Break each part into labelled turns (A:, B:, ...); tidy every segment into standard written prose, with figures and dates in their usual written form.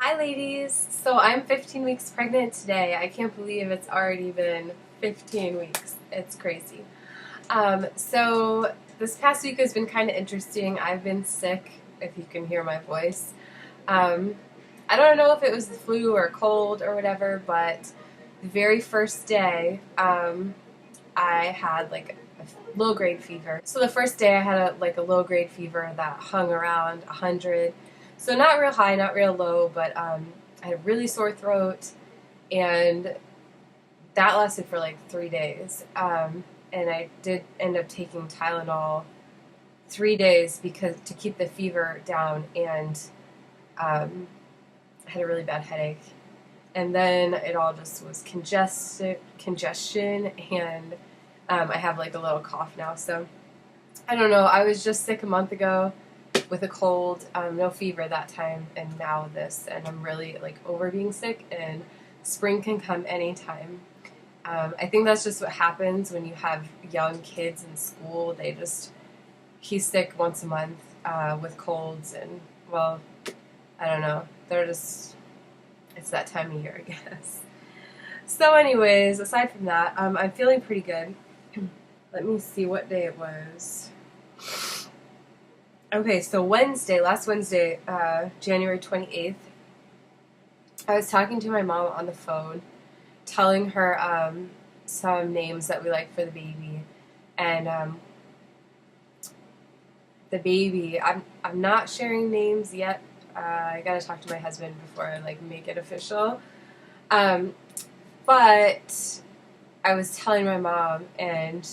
A: Hi ladies! So I'm 15 weeks pregnant today. I can't believe it's already been 15 weeks. It's crazy. So this past week has been kind of interesting. I've been sick, if you can hear my voice. Um, I don't know if it was the flu or cold or whatever, but the very first day, I had like a low grade fever. So the first day I had a low grade fever that hung around 100. So not real high, not real low, but I had a really sore throat, and that lasted for like 3 days. And I did end up taking Tylenol 3 days because to keep the fever down, and I had a really bad headache. And then it all just was congestion, and I have like a little cough now. So I don't know. I was just sick a month ago with a cold, no fever that time, and now this, and I'm really like over being sick. And spring can come anytime. I think that's just what happens when you have young kids in school. He's sick once a month with colds, and well, I don't know. It's that time of year, I guess. So, anyways, aside from that, I'm feeling pretty good. Let me see what day it was. Okay, so last Wednesday, January 28th, I was talking to my mom on the phone, telling her some names that we like for the baby. And the baby, I'm not sharing names yet. I gotta talk to my husband before I like make it official. But I was telling my mom, and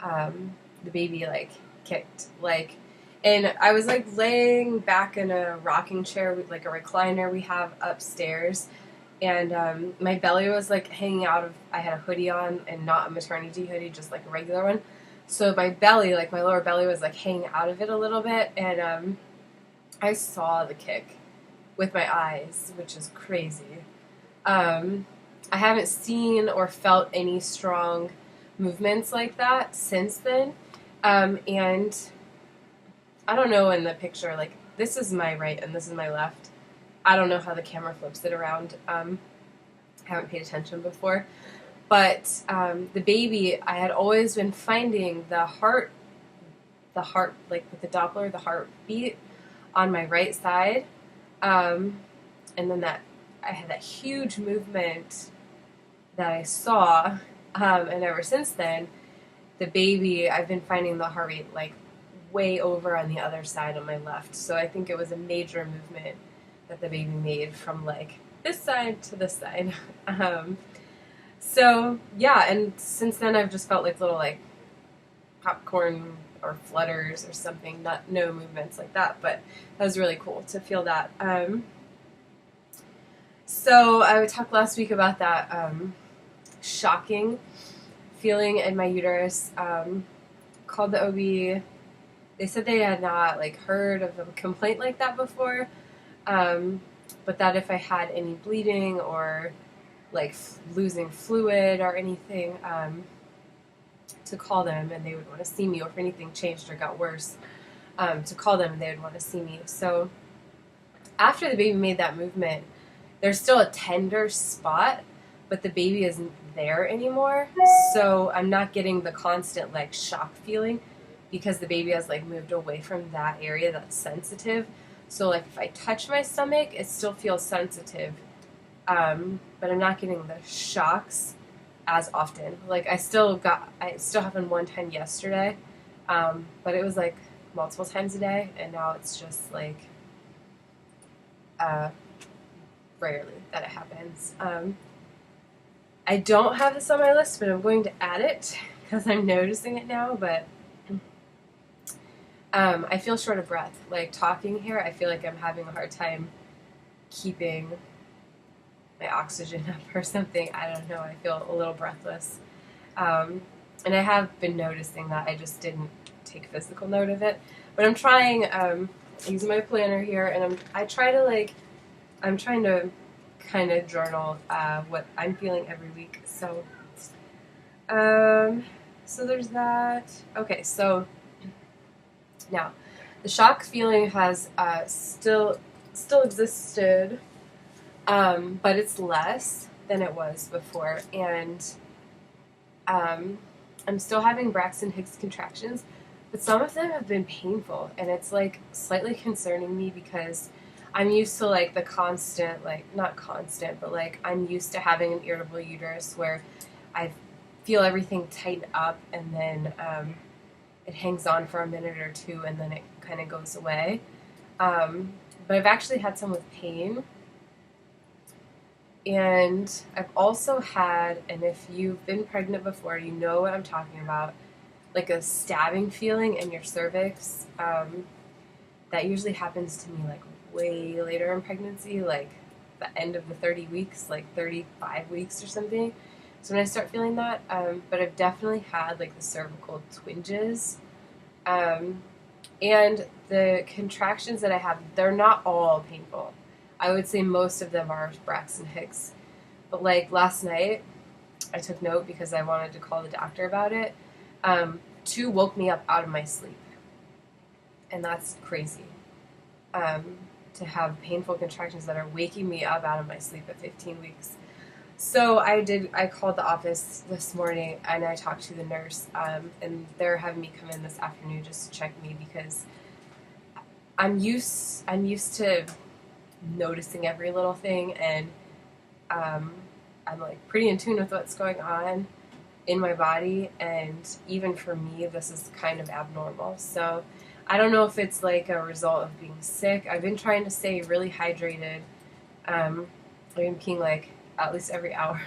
A: the baby like kicked, like, and I was like laying back in a rocking chair with like a recliner we have upstairs, and my belly was like hanging out of. I had a hoodie on, and not a maternity hoodie, just like a regular one. So my belly, like my lower belly, was like hanging out of it a little bit, and I saw the kick with my eyes, which is crazy. I haven't seen or felt any strong movements like that since then. And I don't know in the picture, like, this is my right and this is my left. I don't know how the camera flips it around. I haven't paid attention before. But the baby, I had always been finding the heart, like with the Doppler, the heartbeat on my right side. And then I had that huge movement that I saw, and ever since then, the baby, I've been finding the heart rate like way over on the other side on my left. So I think it was a major movement that the baby made from like this side to this side. So yeah, and since then I've just felt like little like popcorn or flutters or something, no movements like that, but that was really cool to feel that. So I talked last week about that shocking feeling in my uterus. Called the OB. They said they had not like heard of a complaint like that before, but that if I had any bleeding or like losing fluid or anything, to call them, and they would want to see me, or if anything changed or got worse, to call them and they would want to see me. So after the baby made that movement, there's still a tender spot, but the baby isn't there anymore. So I'm not getting the constant like shock feeling because the baby has like moved away from that area that's sensitive. So like if I touch my stomach, it still feels sensitive, but I'm not getting the shocks as often. Like it still happened one time yesterday, but it was like multiple times a day, and now it's just like rarely that it happens. I don't have this on my list, but I'm going to add it because I'm noticing it now. But I feel short of breath. Like talking here, I feel like I'm having a hard time keeping my oxygen up or something. I don't know. I feel a little breathless. And I have been noticing that. I just didn't take physical note of it. But I'm trying, using my planner here, and I'm trying to kind of journal what I'm feeling every week. So, so there's that. Okay, so now the shock feeling has still existed But it's less than it was before, and I'm still having Braxton Hicks contractions, but some of them have been painful, and it's like slightly concerning me because I'm used to like the constant, like not constant, but like I'm used to having an irritable uterus where I feel everything tighten up and then it hangs on for a minute or two and then it kind of goes away. But I've actually had some with pain. And I've also had, and if you've been pregnant before, you know what I'm talking about, like a stabbing feeling in your cervix. That usually happens to me like way later in pregnancy, like the end of the 30 weeks, like 35 weeks or something. So when I start feeling that, but I've definitely had like the cervical twinges. Um, and the contractions that I have, they're not all painful. I would say most of them are Braxton Hicks. But like last night, I took note because I wanted to call the doctor about it. Two woke me up out of my sleep. And that's crazy. To have painful contractions that are waking me up out of my sleep at 15 weeks. So I called the office this morning and I talked to the nurse, and they're having me come in this afternoon just to check me because I'm used to noticing every little thing, and I'm like pretty in tune with what's going on in my body, and even for me this is kind of abnormal. So I don't know if it's like a result of being sick. I've been trying to stay really hydrated. I've been peeing like at least every hour.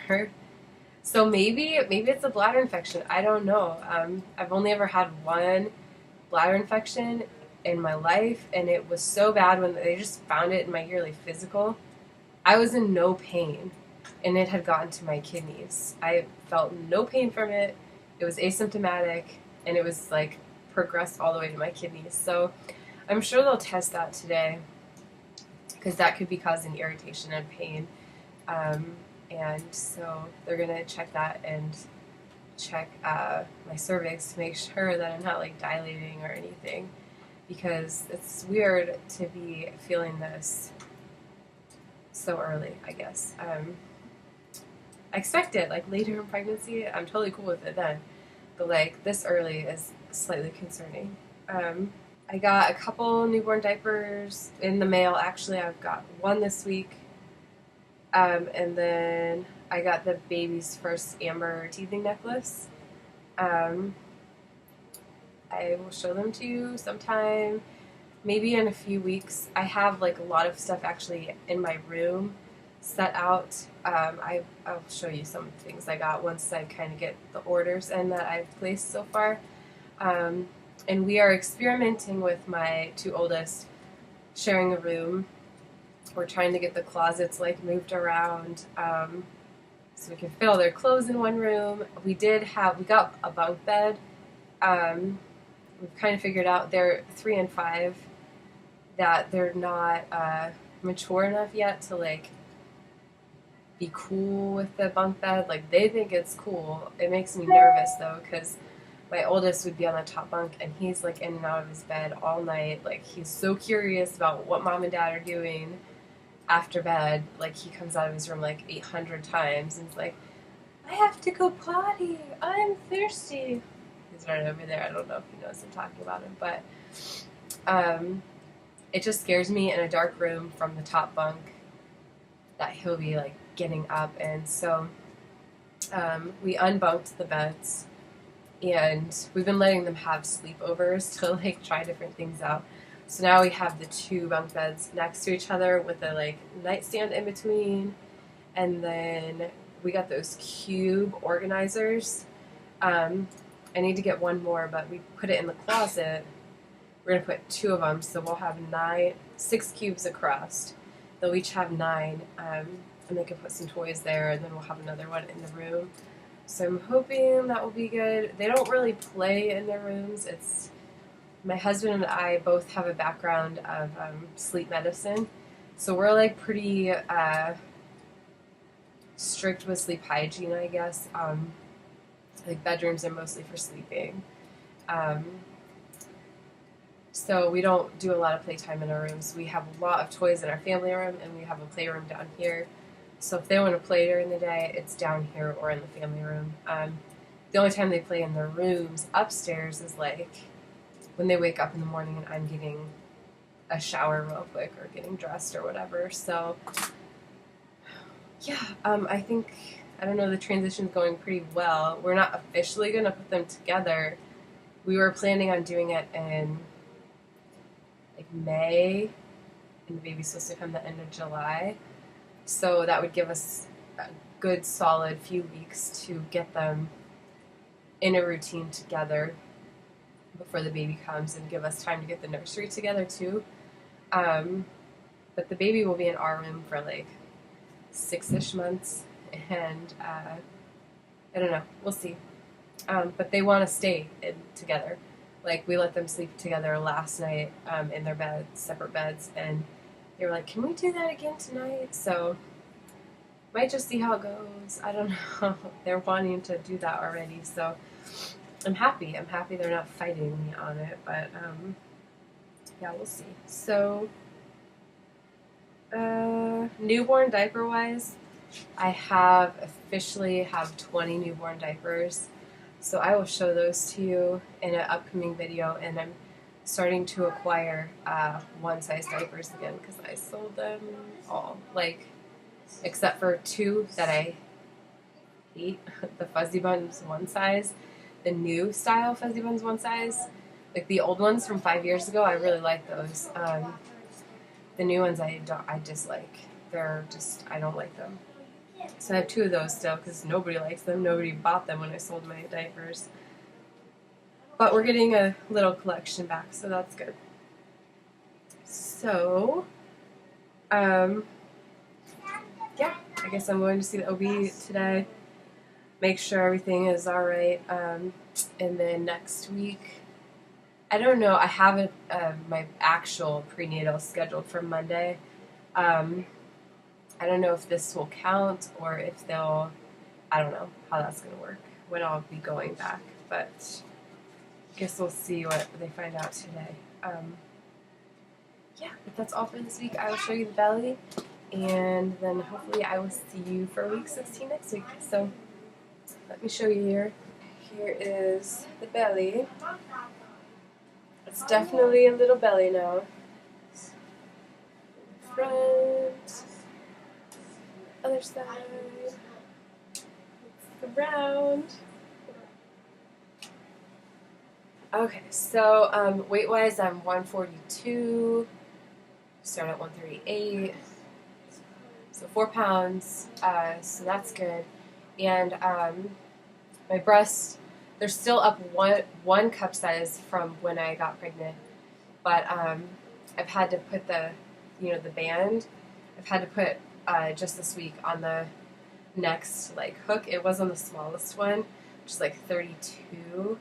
A: So maybe it's a bladder infection. I don't know. I've only ever had one bladder infection in my life, and it was so bad when they just found it in my yearly physical. I was in no pain, and it had gotten to my kidneys. I felt no pain from it. It was asymptomatic, and it was like progressed all the way to my kidneys. So I'm sure they'll test that today because that could be causing irritation and pain. And so they're gonna check that and check my cervix to make sure that I'm not like dilating or anything, because it's weird to be feeling this so early, I guess. I expect it like later in pregnancy. I'm totally cool with it then, but like this early is slightly concerning. I got a couple newborn diapers in the mail. Actually, I've got one this week. And then I got the baby's first amber teething necklace. I will show them to you sometime, maybe in a few weeks. I have like a lot of stuff actually in my room set out. I'll show you some things I got once I kind of get the orders in that I've placed so far. And we are experimenting with my two oldest sharing a room. We're trying to get the closets like moved around, so we can fit all their clothes in one room. We got a bunk bed. We've kind of figured out they're 3 and 5, that they're not mature enough yet to like be cool with the bunk bed. Like they think it's cool. It makes me nervous though, because my oldest would be on the top bunk and he's like in and out of his bed all night. Like he's so curious about what mom and dad are doing after bed. Like he comes out of his room like 800 times and he's like, I have to go potty, I'm thirsty. He's right over there. I don't know if he knows I'm talking about him, but it just scares me in a dark room from the top bunk that he'll be like getting up. And so we unbunked the beds and we've been letting them have sleepovers to like try different things out. So now we have the 2 bunk beds next to each other with a like nightstand in between, and then we got those cube organizers. I need to get one more, but we put it in the closet. We're gonna put 2 of them, so we'll have 6 cubes across. They'll each have 9, and they can put some toys there, and then we'll have another one in the room. So I'm hoping that will be good. They don't really play in their rooms. My husband and I both have a background of sleep medicine, so we're like pretty strict with sleep hygiene, I guess. Like bedrooms are mostly for sleeping. So we don't do a lot of playtime in our rooms. We have a lot of toys in our family room, and we have a playroom down here. So if they want to play during the day, it's down here or in the family room. The only time they play in their rooms upstairs is like when they wake up in the morning and I'm getting a shower real quick or getting dressed or whatever. So yeah, I think, I don't know, the transition's going pretty well. We're not officially going to put them together. We were planning on doing it in like May, and the baby's supposed to come the end of July. So that would give us a good solid few weeks to get them in a routine together before the baby comes, and give us time to get the nursery together too. But the baby will be in our room for like 6-ish months, and I don't know, we'll see. But they want to stay together. Like, we let them sleep together last night in their beds, separate beds, and they were like, "Can we do that again tonight?" So might just see how it goes. I don't know. They're wanting to do that already, so I'm happy. I'm happy they're not fighting me on it, but yeah, we'll see. So newborn diaper wise, I have officially have 20 newborn diapers. So I will show those to you in an upcoming video, and I'm starting to acquire one-size diapers again because I sold them all, like, except for 2 that I hate. The Fuzzy Buns one size, the new style Fuzzy Buns one size, like the old ones from 5 years ago. I really like those. The new ones I dislike. They're just, I don't like them. So I have 2 of those still because nobody likes them. Nobody bought them when I sold my diapers. But we're getting a little collection back, so that's good. So, yeah, I guess I'm going to see the OB today. Make sure everything is all right. And then next week, I don't know. I haven't my actual prenatal scheduled for Monday. I don't know if this will count or if they'll, I don't know how that's going to work, when I'll be going back, but I guess we'll see what they find out today. Yeah, but that's all for this week. I will show you the belly, and then hopefully I will see you for week 16 next week. So let me show you here. Here is the belly. It's definitely a little belly now. Front. Other side. Around. Okay, so weight-wise, I'm 142. Start at 138. So 4 pounds. So that's good. And my breasts, they're still up one cup size from when I got pregnant. But I've had to put the band. I've had to put just this week on the next like hook. It was on the smallest one, which is like 32.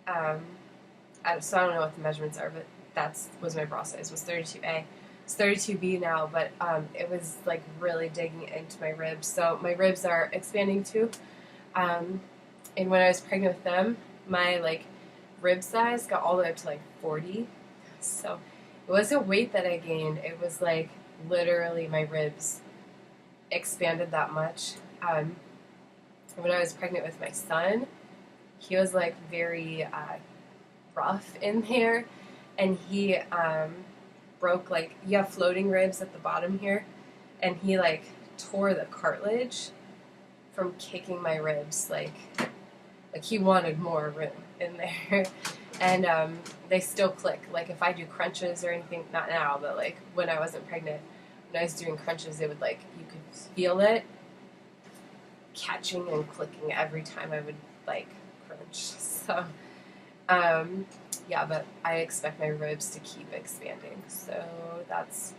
A: So I don't know what the measurements are, but that was my bra size, was 32A. It's 32B now, but it was like really digging into my ribs. So my ribs are expanding too. And when I was pregnant with them, my like rib size got all the way up to like 40. So it wasn't weight that I gained. It was like literally my ribs expanded that much. When I was pregnant with my son, he was like very rough in there, and he broke, like, you have floating ribs at the bottom here, and he like tore the cartilage from kicking my ribs, like he wanted more room in there. And they still click, like if I do crunches or anything, not now, but like when I wasn't pregnant, when I was doing crunches, it would like, you could feel it catching and clicking every time I would like crunch. So yeah, but I expect my ribs to keep expanding. So that's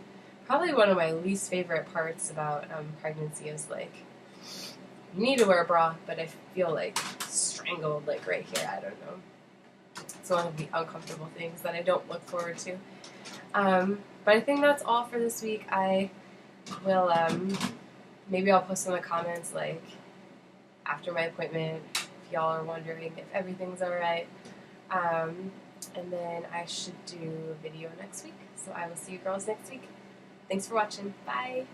A: probably one of my least favorite parts about pregnancy, is like, you need to wear a bra, but I feel like strangled like right here. I don't know. It's one of the uncomfortable things that I don't look forward to. But I think that's all for this week. I will, maybe I'll post in the comments, like, after my appointment, if y'all are wondering if everything's alright. and then I should do a video next week. So I will see you girls next week. Thanks for watching. Bye!